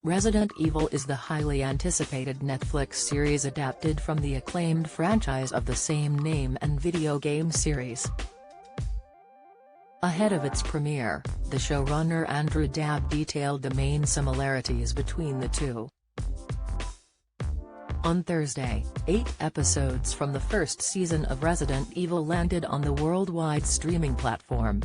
Resident Evil is the highly anticipated Netflix series adapted from the acclaimed franchise of the same name and video game series. Ahead of its premiere, the showrunner Andrew Dabb detailed the main similarities between the two. On Thursday, 8 episodes from the first season of Resident Evil landed on the worldwide streaming platform.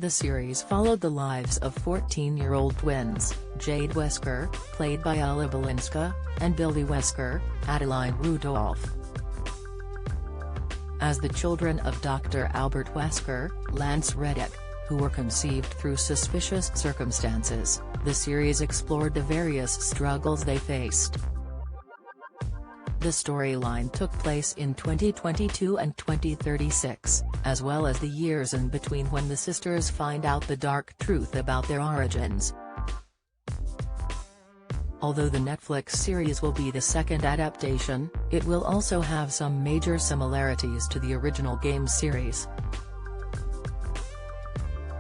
The series followed the lives of 14-year-old twins, Jade Wesker, played by Ella Balinska, and Billy Wesker, Adeline Rudolph. As the children of Dr. Albert Wesker, Lance Reddick, who were conceived through suspicious circumstances, the series explored the various struggles they faced. The storyline took place in 2022 and 2036, as well as the years in between when the sisters find out the dark truth about their origins. Although the Netflix series will be the second adaptation, it will also have some major similarities to the original game series.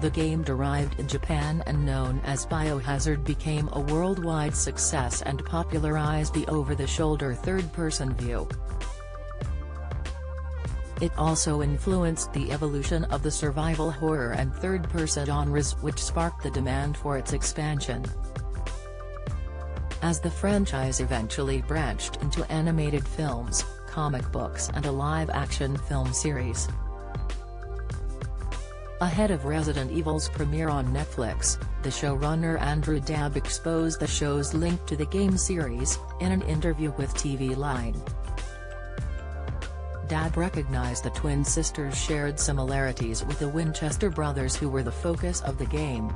The game, derived in Japan and known as Biohazard, became a worldwide success and popularized the over-the-shoulder third-person view. It also influenced the evolution of the survival horror and third-person genres, which sparked the demand for its expansion. As the franchise eventually branched into animated films, comic books and a live-action film series. Ahead of Resident Evil's premiere on Netflix, the showrunner Andrew Dabb exposed the show's link to the game series, in an interview with TV Line. Dabb recognized the twin sisters' shared similarities with the Winchester brothers, who were the focus of the game.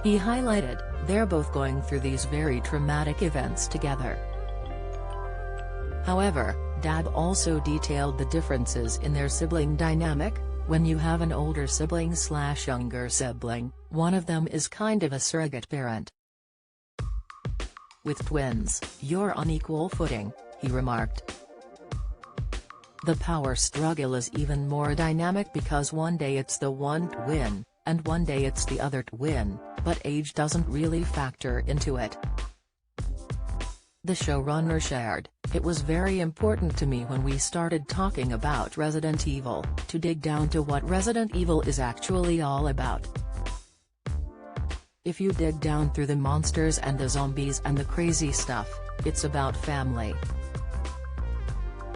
He highlighted, "They're both going through these very traumatic events together." However, Dabb also detailed the differences in their sibling dynamic. When you have an older sibling/younger sibling, one of them is kind of a surrogate parent. "With twins, you're on equal footing," he remarked. The power struggle is even more dynamic because one day it's the one to win, and one day it's the other to win, but age doesn't really factor into it. The showrunner shared, "It was very important to me when we started talking about Resident Evil, to dig down to what Resident Evil is actually all about. If you dig down through the monsters and the zombies and the crazy stuff, it's about family."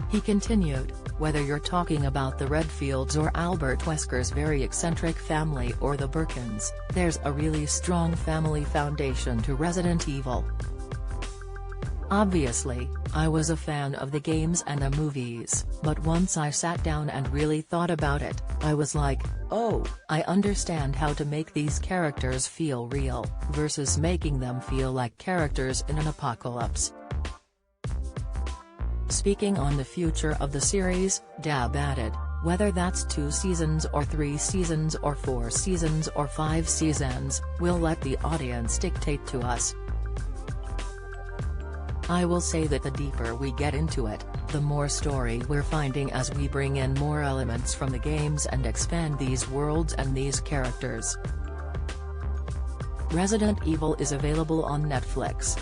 He continued, "Whether you're talking about the Redfields or Albert Wesker's very eccentric family or the Birkins, there's a really strong family foundation to Resident Evil. Obviously, I was a fan of the games and the movies, but once I sat down and really thought about it, I was like, oh, I understand how to make these characters feel real, versus making them feel like characters in an apocalypse." Speaking on the future of the series, Dabb added, "Whether that's 2 seasons or 3 seasons or 4 seasons or 5 seasons, we'll let the audience dictate to us. I will say that the deeper we get into it, the more story we're finding as we bring in more elements from the games and expand these worlds and these characters." Resident Evil is available on Netflix.